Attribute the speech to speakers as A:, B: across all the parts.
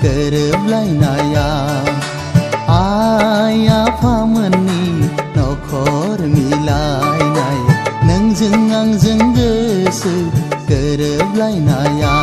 A: गोरोबलायनाया आइ आफामोननि नखर मिलायनाय नोंजों आंजों गोसो गोरोबलायनाया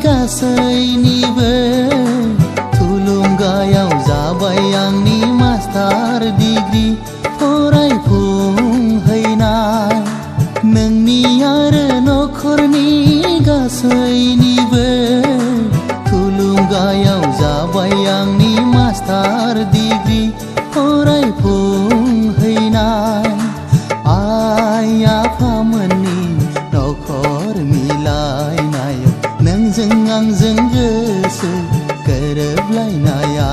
A: गासैनिबो थुलुंगायाव जाबाय आंनि मास्टार डिग्री फरायफुंहैनाय नोंनि आरो नखरनि गासैनिबो थुलुंगायाव जाबाय आंनि मास्टार डिग्री फरायफुंहैनाय आइ आफामोननि नखर मिलायनायाव नोंजों आंजों गोसो गोरोबलायनाया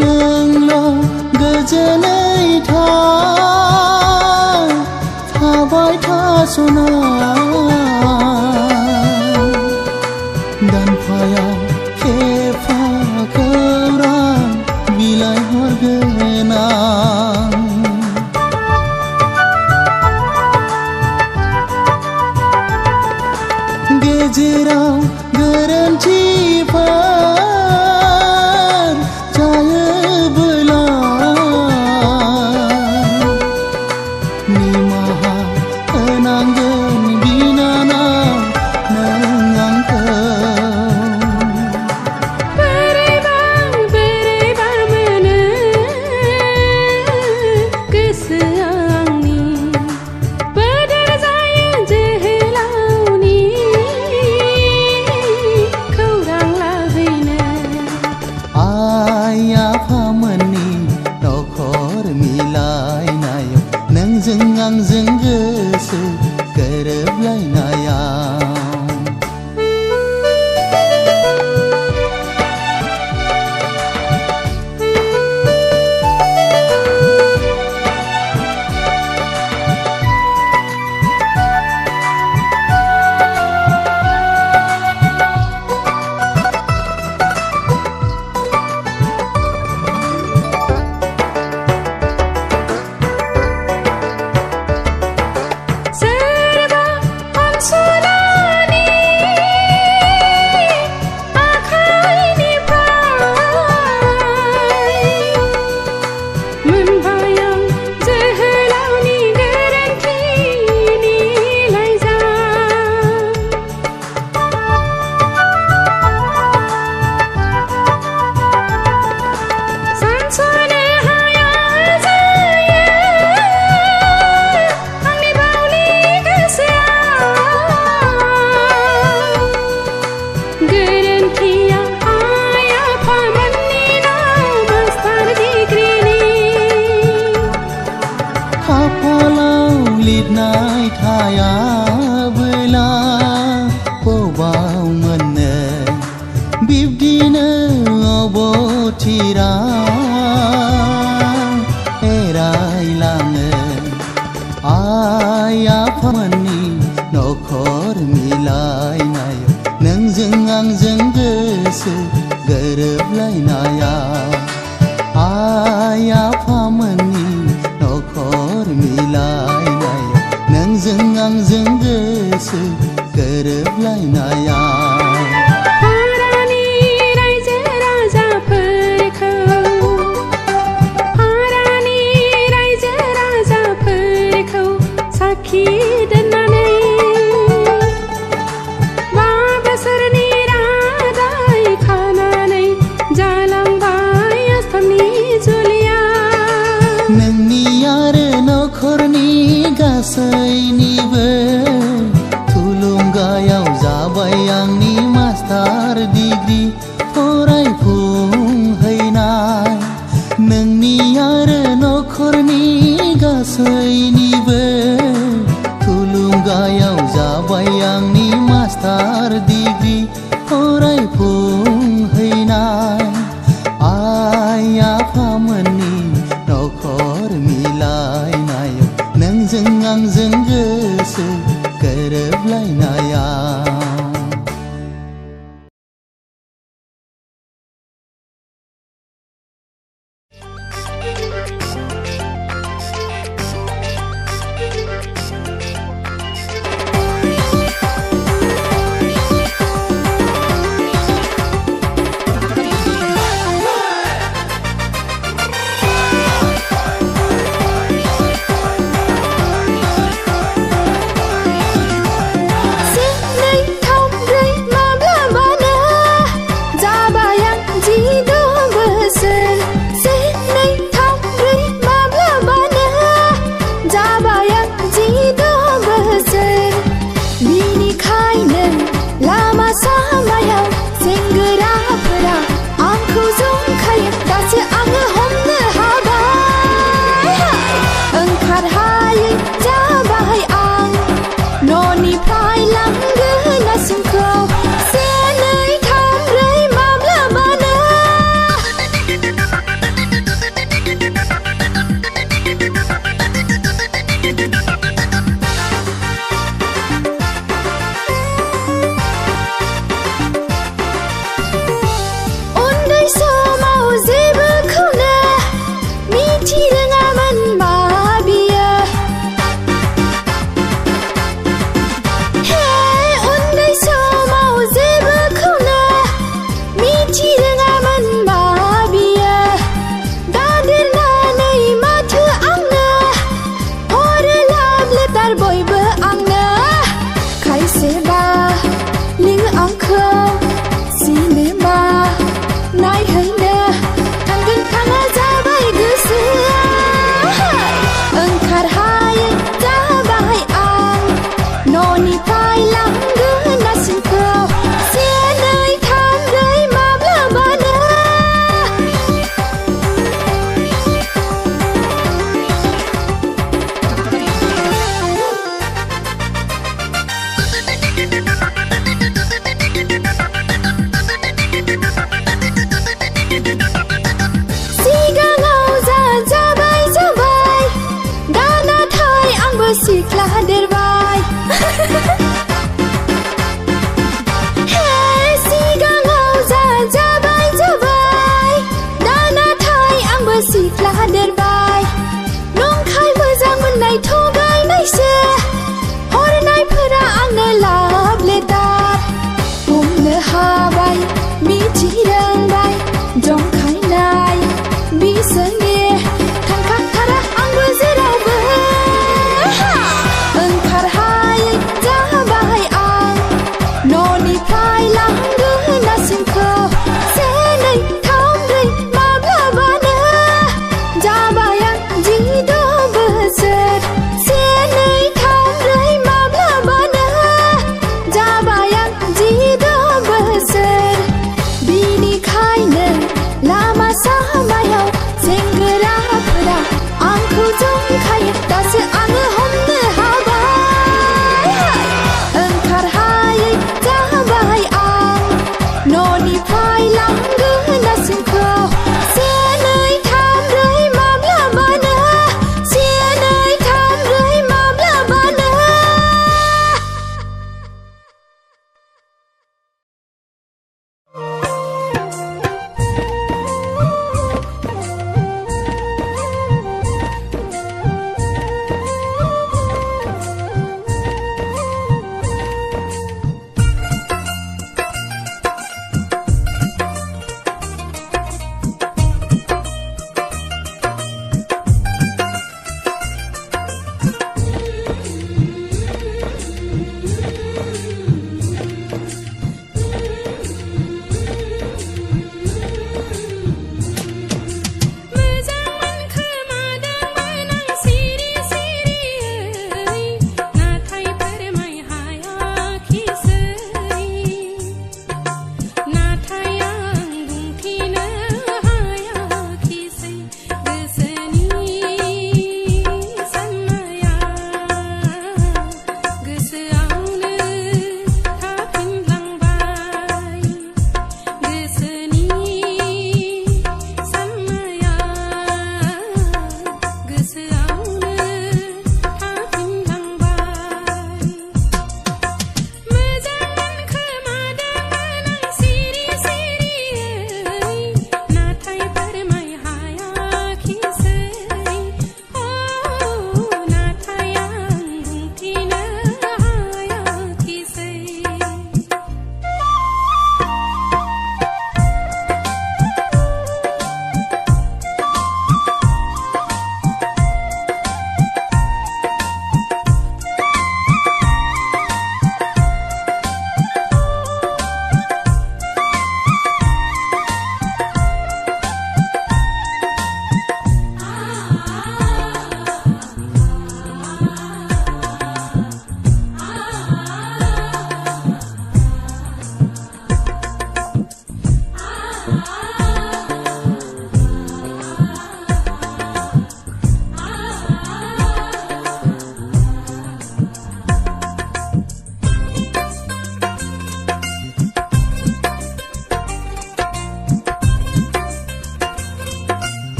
A: नोंल' गोजोनै थाबाय थास'ना दानफायाव खेफा खौरां बिलाइ हरगोन आं गेजेराव गोरोन्थिफोर जायोबोला निमाहा होनांगोन बिनानाव नों आंखौ
B: बोरैबा मोनो गोसोआ आंनि बोदोर जायो जोहोलावनि खौरां लाहैनो
A: आइ आफामोननि नखर मिलायनायाव नोंजों आंजों गोसो गोरोबलायनाया लिरनाय थायाबोला बबाव मोननो बिब्दिनो अबथिरा एरायलाङो आइ आफामोननि नखर मिलायनायाव नोंजों आंजों गोसो गोरोबलायनाया आइ आफामोननि नखर मिलायनाय नोंजों आंजों गोसो गोरोबलायनाया
B: साखि दोननानै बा बोसोरनि रादाय खाना
A: डिग्री फरायफुंहैनाय नोंनि आरो नखरनि गासैनिबो थुलुंगायाव जाबाय आंनि मास्टार डिग्री फरायफुंहैनाय आइ आफामोननि नखर मिलायनायाव नोंजों आंजों गोसो गोरोबलायनायाव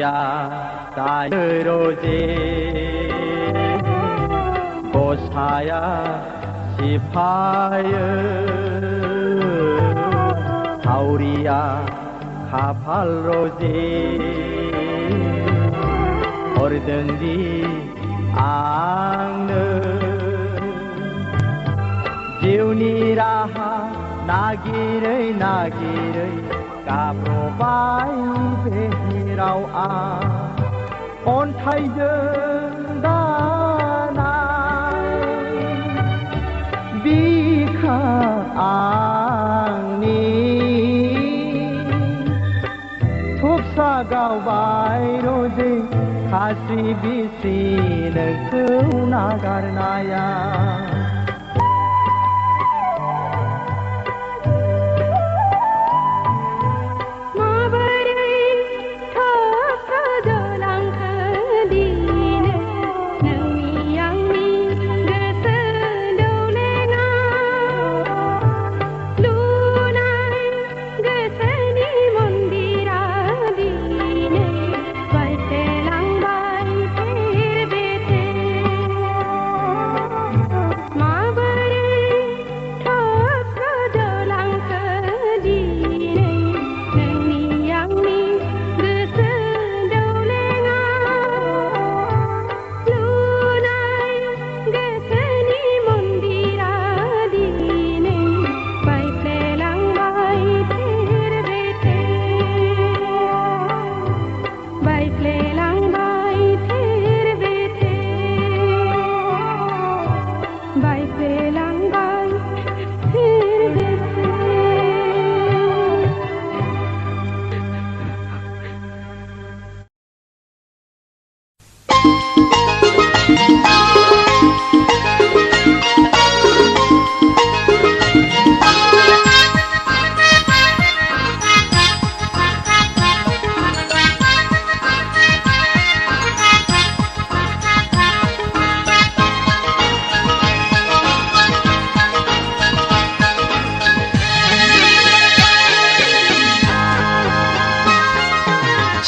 C: 사우리야 다이로지 고사야 시파여 사우리야 카팔로지 어르등디 앙느 지우니 라하 나기를 까브로바이 베히라우 아 온타이등 다나 비카 앙니 톱사가와이로지 가시비시는 그우나가르나야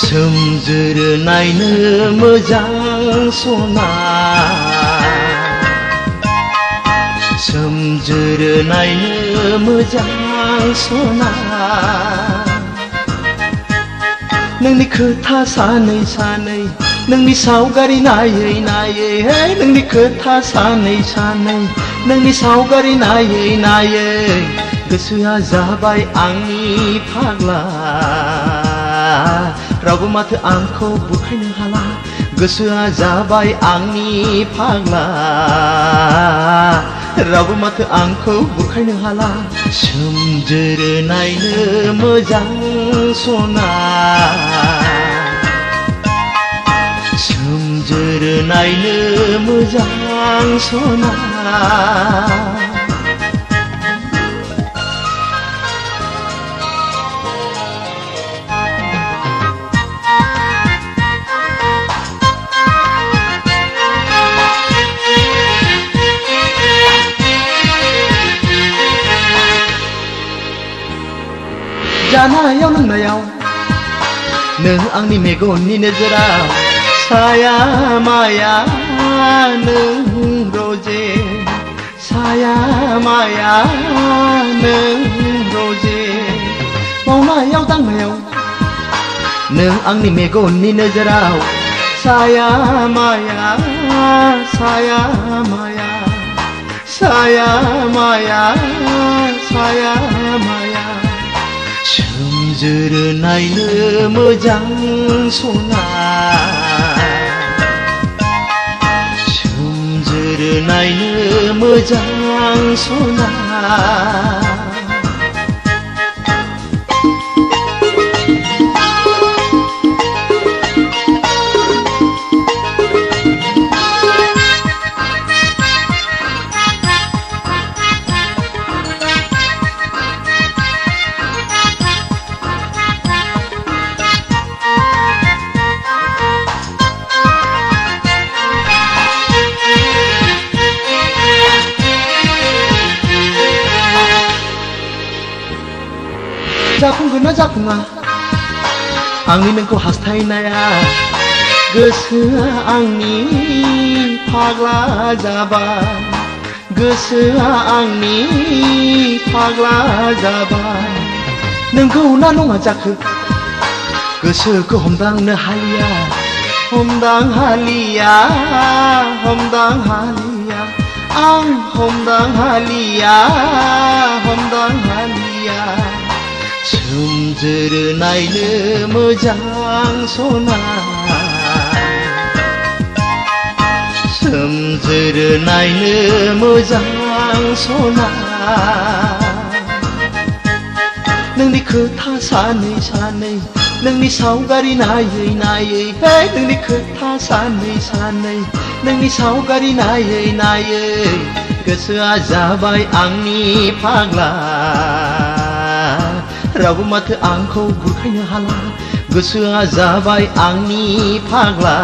A: समजोर नायनो मोजां सना समजोर नायनो मोजां सना नोंनि खोथा सानै सानै नोंनि सावगारि नायै नायै हे नोंनि खोथा सानै सानै नोंनि सावगारि नायै नायै गोसोआ जाबाय आंनि फाग्ला रावबो माथो आंखौ बुखायनो हाला गोसोआ जाबाय आंनि फाग्ला रावबो माथो आंखौ बुखायनो हाला सोमजोर नायनो मोजां सना सोमजोर नायनो मोजां सना जानायाव लोंनायाव नों आंनि मेगननि नोजोराव साया माया नों रजे साया माया नों रजे मावनायाव दांनायाव नों आंनि मेगननि नोजोराव साया माया साया माया साया माया साया माया सोमजोर नायनो मोजां सना सोमजोर नायनो मोजां सना जाफुंगोन ना जाफुङा आंनि नोंखौ हास्थायनाया गोसोआ आंनि फाग्ला जाबाय गोसोआ आंनि फाग्ला जाबाय नोंखौ ना नङा जाखो गोसोखौ हमदांनो हालिया हमदां हालिया हमदां हालिया आं हमदां हालिया हमदां हालिया सोमजोर नायनो मोजां सना सोमजोर नायनो मोजां सना नोंनि खोथा सानै सानै नोंनि सावगारि नायै नायै हे नोंनि खोथा सानै सानै नोंनि सावगारि नायै नायै गोसोआ जाबाय आंनि फाग्ला रावबो माथो आंखौ बुरखायनो हाला गोसोआ जाबाय आंनि फाग्ला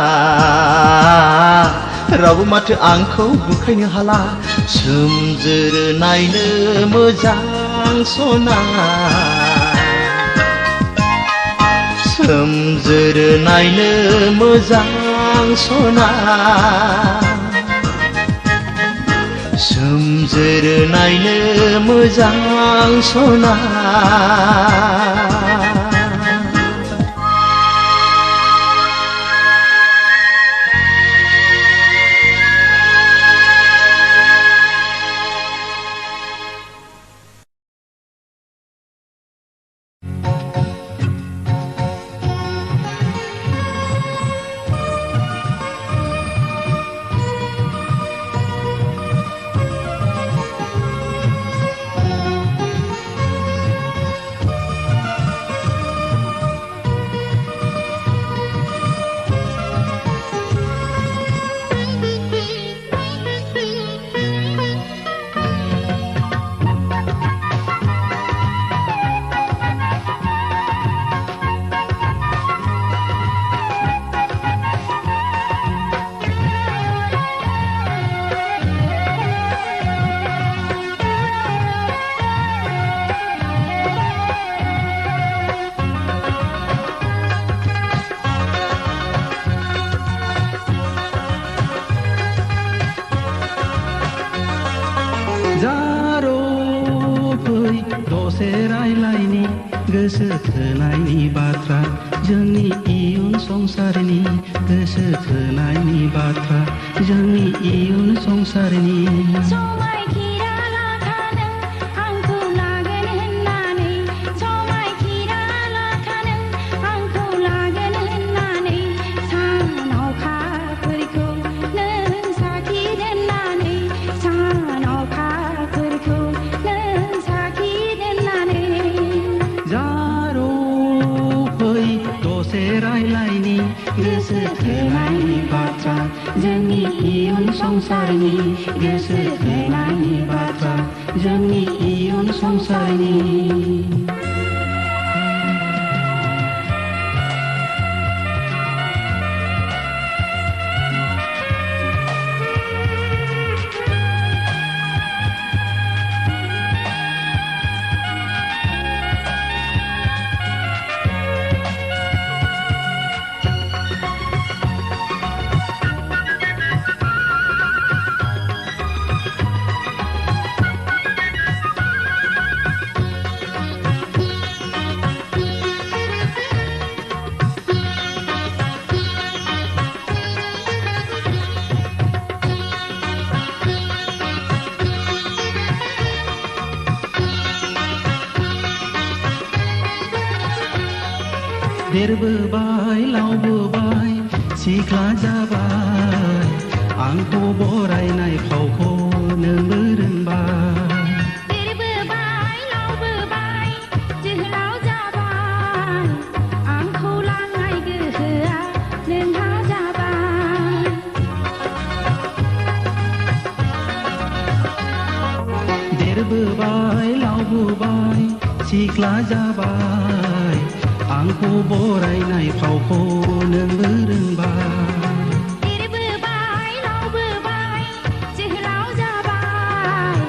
A: रावबो माथो आंखौ बुरखायनो हाला सोमजोर नायनो मोजां सना सोमजोर नायनो मोजां सना सोमजोर नायनो मोजां सना
D: दसे रायलायनि गोसो थोनायनि बाथ्रा जोंनि इयुन संसारनि गोसो थोनायनि बाथ्रा जोंनि इयुन संसारनि
B: समायखिरा लाखानों आंखौ लागोन होननानै समायखिरा लाखानों आंखौ लागोन होननानै सान अखाफोरखौ नों साखि दोननानै सान अखाफोरखौ नों साखि दोननानै
D: जारो फै दसे रायलायनि गोसो थोनायनि बाथ्रा जोंनि इयुन संसारनि गोसो थोनायनि बाथ्रा जोंनि इयुन संसारनि देरबोबाय लावबोबाय सिख्ला जाबाय आंखौ बरायनाय फावखौ नोंबो रोंबाय
B: देरबोबाय लावबोबाय जोहोलाव जाबाय आंखौ लांनाय गोहोआ नोंहा जाबाय
D: देरबोबाय लावबोबाय सिख्ला जाबाय आंखौ बरायनाय फावखौ नोंबो रोंबाय
B: देरबोबाय लावबोबाय जोहोलाव जाबाय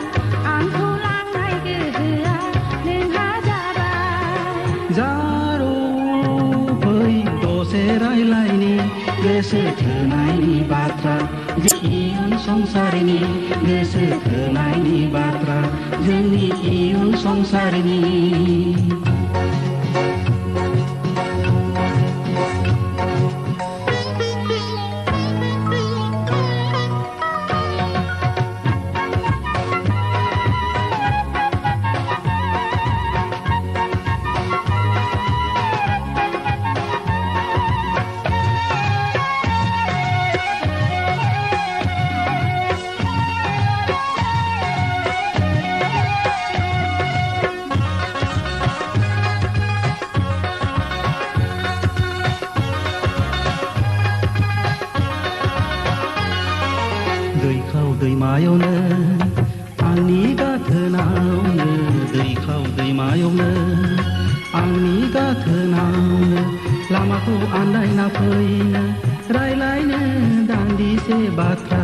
B: आंखौ लांनाय गोहोआ नोंहा जाबाय
D: जारो फै रायलायनि गोसो थोनायनि बाथ्रा जोंनि इयुन संसारनि गोसो थोनायनि बाथ्रा जोंनि इयुन संसारनि दैखाव दैमायावनो आंनि गाथोनावनो दैखाव दैमायावनो आंनि गाथोनावनो लामाखौ आन्दायना फैनो रायलायनो दान्दिसे बाथ्रा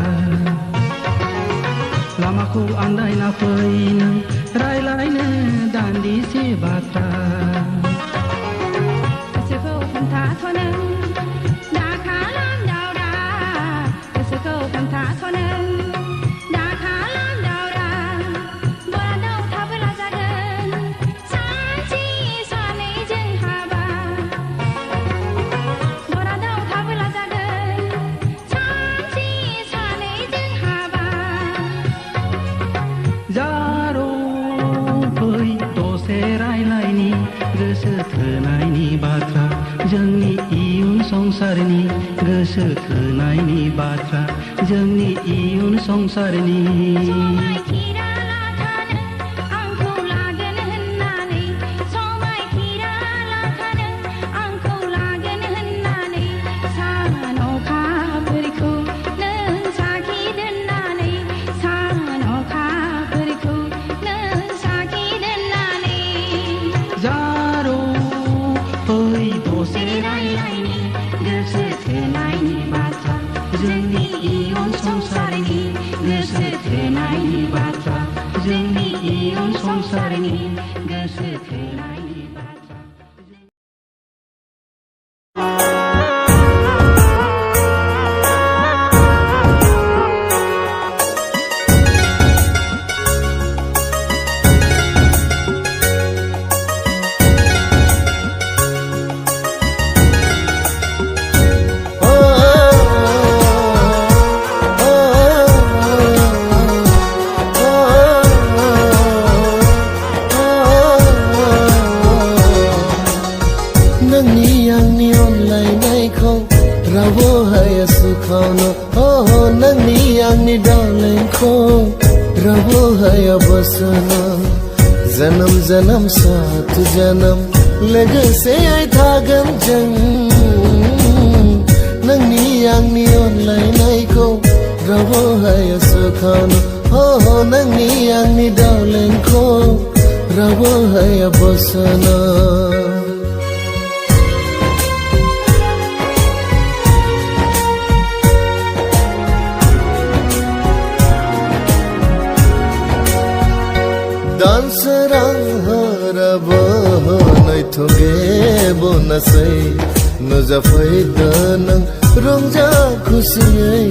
D: लामाखौ आन्दायना फैनो रायलायनो दान्दिसे बाथ्रा
B: गोसोखौ खोन्थाथ'नो दा खालाम दावरा गोसोखौ खोन्थाथ'नो दा खालाम दावरा बरादाव थाबोला जागोन सानसे सानैजों हाबा बरादाव थाबोला जागोन सानसे सानैजों हाबा
D: जारो फै दसे रायलायनि गोसो थोनायनि बाथ्रा जोंनि इयुन संसारनि गोसो थोनायनि बाथ्रा जोंनि इयुन संसारनि
B: समायखिरा लाखानो आंखौ लागोन होननानै समायखिरा लाखानो आंखौ लागोन होननानै सान अखाफोरखौ नों साखि दोननानै सान अखाफोरखौ नों साखि दोननानै
D: जारो फै दसे रायलायनि गोसो थोनायनि बाथ्रा जोंनि इयुन संसारनि गोसो थोनायनि बाथ्रा जोंनि इयुन संसारनि गोसो थोनायनि बाथ्रा
E: नोंनि आंनि अनलायनायखौ रावबो हाया सुखावनो नोंनि आंनि दावलायखौ रावबो हाया बोसोनो जोनोम जोनोम साथ जोनोम लोगोसे थागोन जों नोंनि आंनि अनलायनायखौ रावबो हाया सुखावनो नोंनि आंनि दावलायखौ रावबो हाया बोसोनो दानसोरां हराबो नैथुगे बनसै नुजाफैदो नों रंजा खुसियै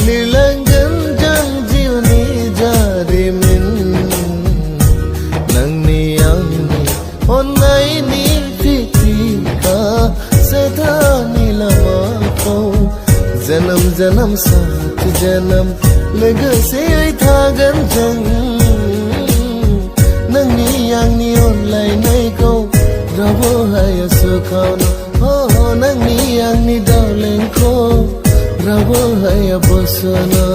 E: लिरलांगोन जों जिउनि जारिमिन नोंनि आंनि अननायनि फिथिखा सेथानि लामाखौ जोनोम जोनोम साथ जोनोम लोगोसे थागोन जों नोंनि आंनि अनलायनायखौ रावबो हाया सुखावनो नोंनि आंनि दावलायखौ रावबो हाया बोसोनो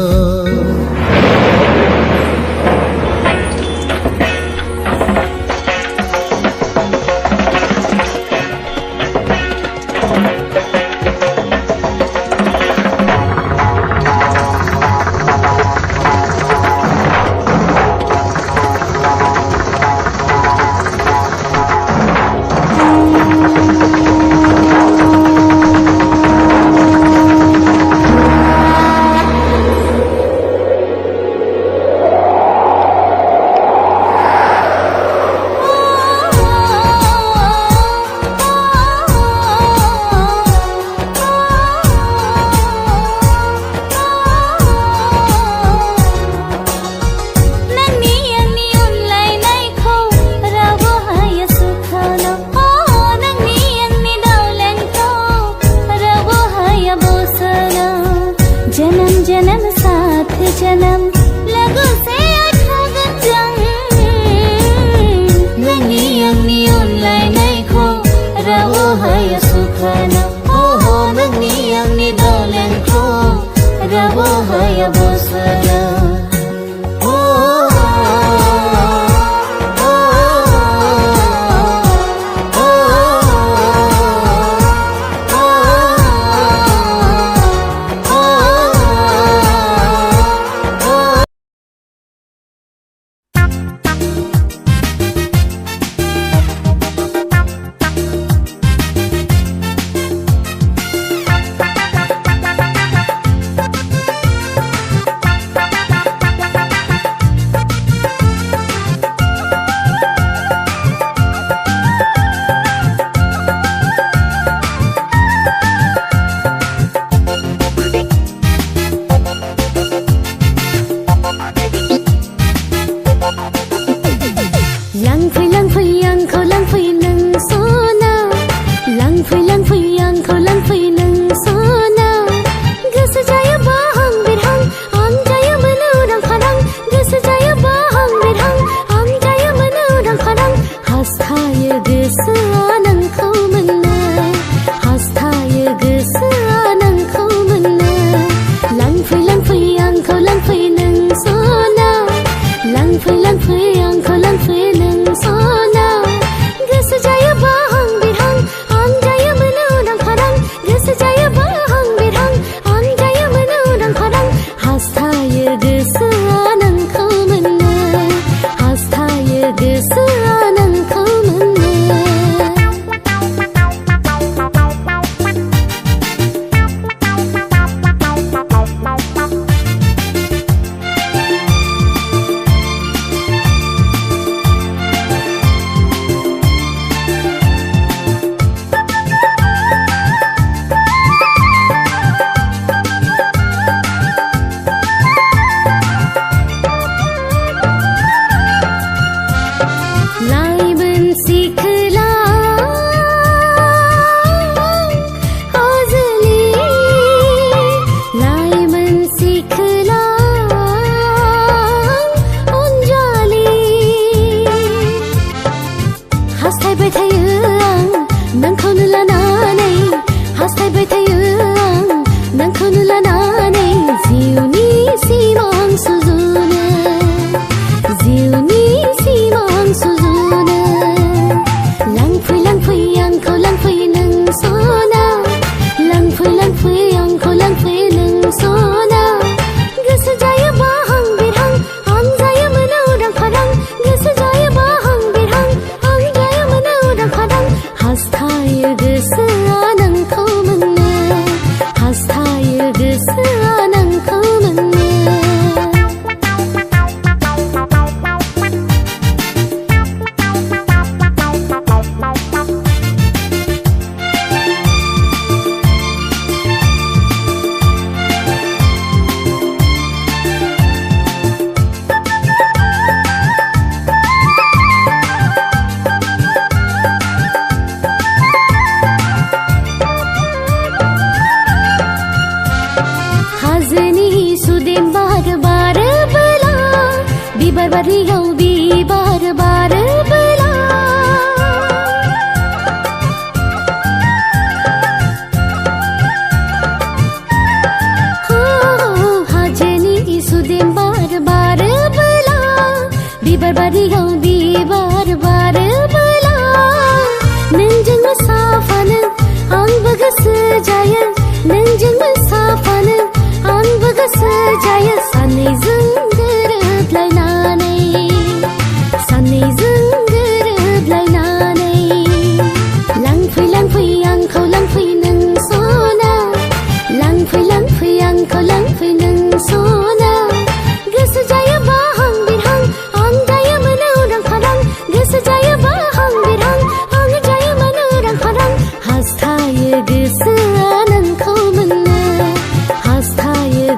E: खाना हो नोंनि आंनि दावलेंखौ रावबो हाया बोसोनो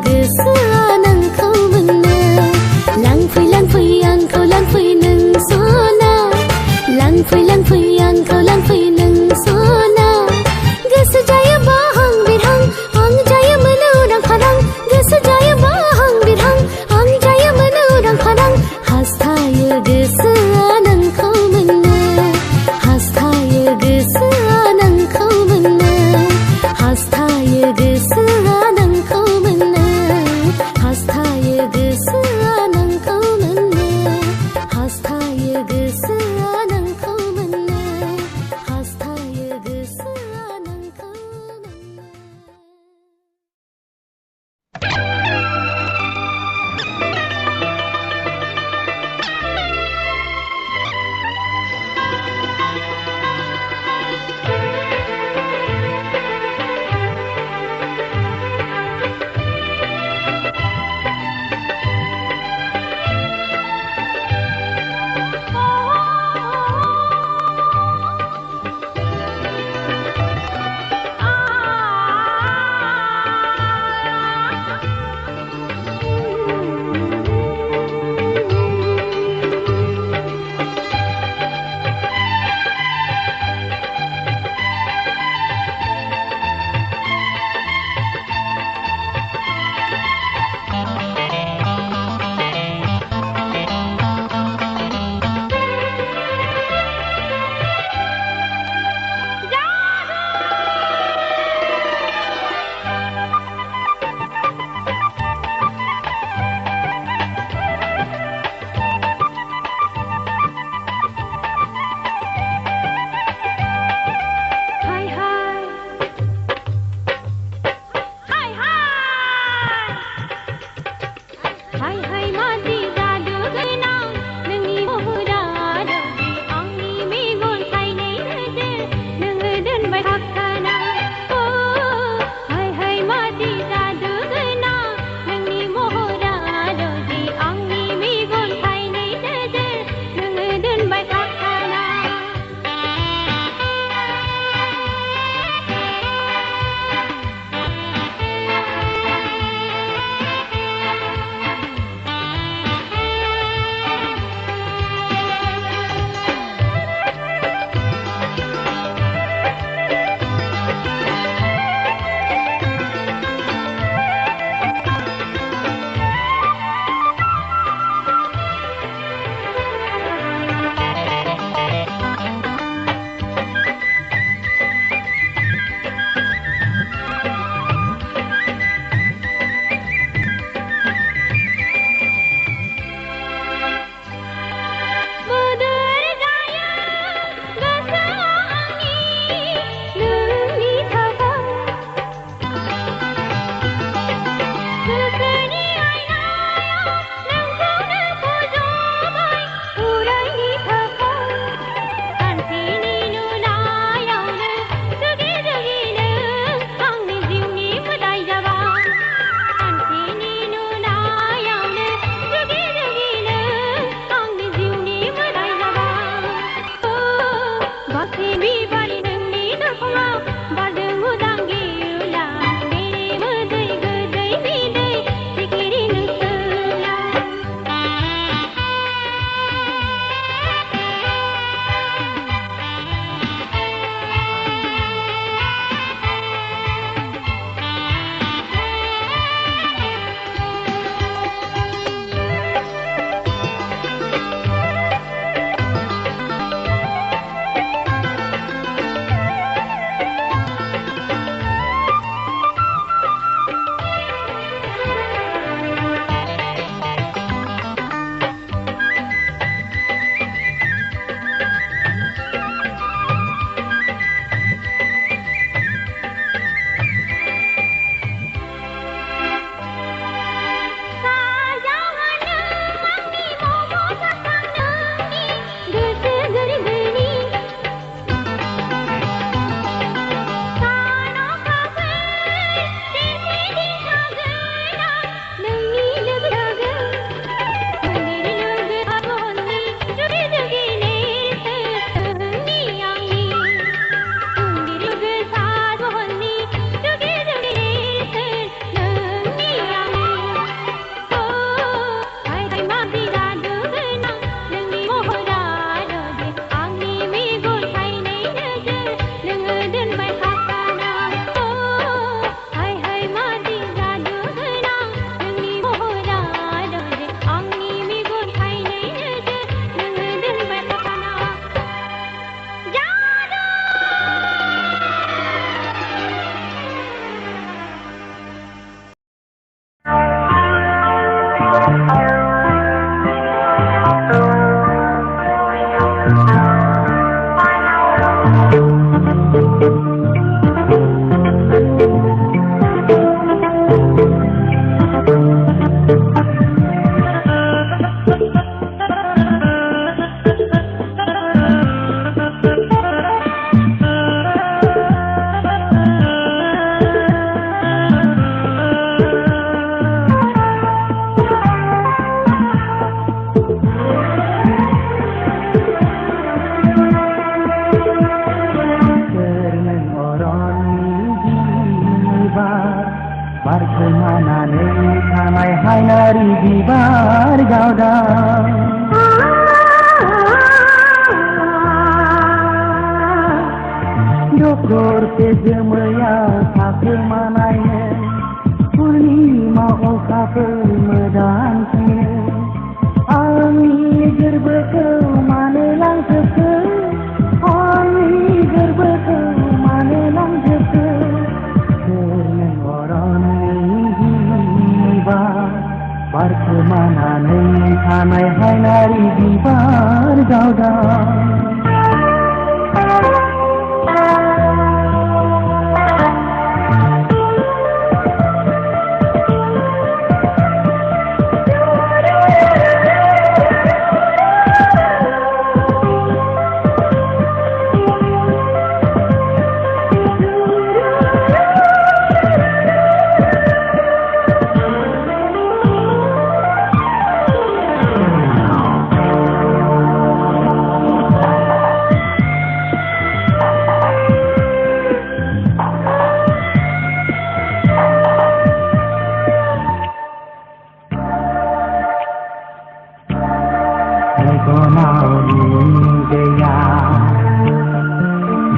F: गोसोआ नोंखौ मोननो
C: नारी बिबार गावदा Doktor sejemaya sakemanaye Purnima oka permedan kene Ami gerbekau manelang seke Ami gerbekau manelang seke Dengan orang hiba Bar kemana nei tanai hai nari bibar gauda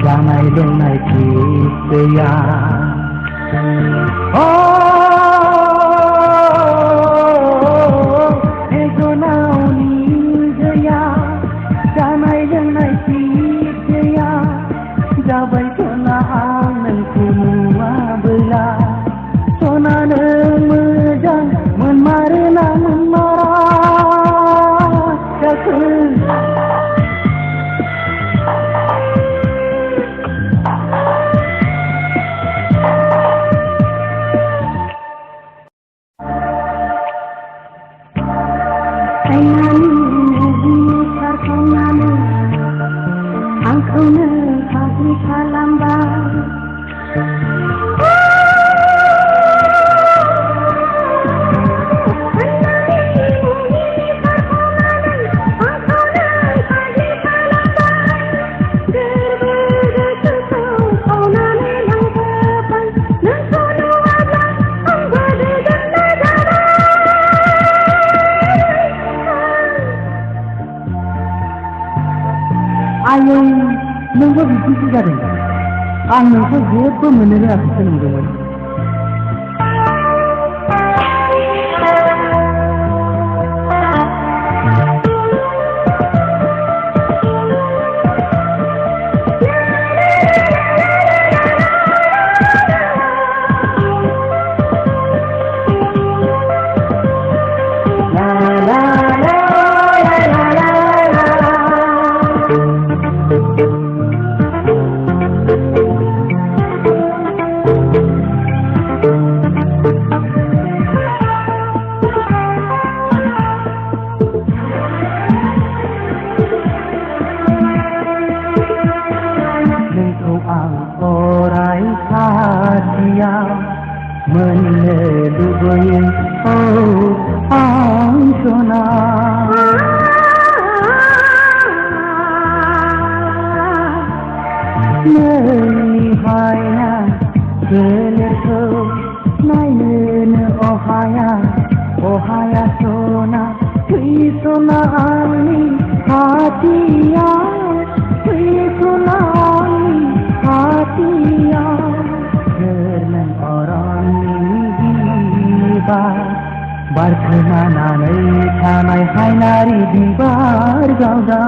C: Jangan dengar kisah ego nauni gaya jangan dengar kisah jabai kena ang semua bela sona mejang menmarna menmarah cakul Ayo, nunggu bisnis jadi. Nunggu jepo menera bisa nunggu. Menelubuhi angsona Menihaya gelerku naine ohaya sona Krisona ani hatiya Krisona ani hatiya Dengan orang Bar kemana nei tanai hai nari bibar gauda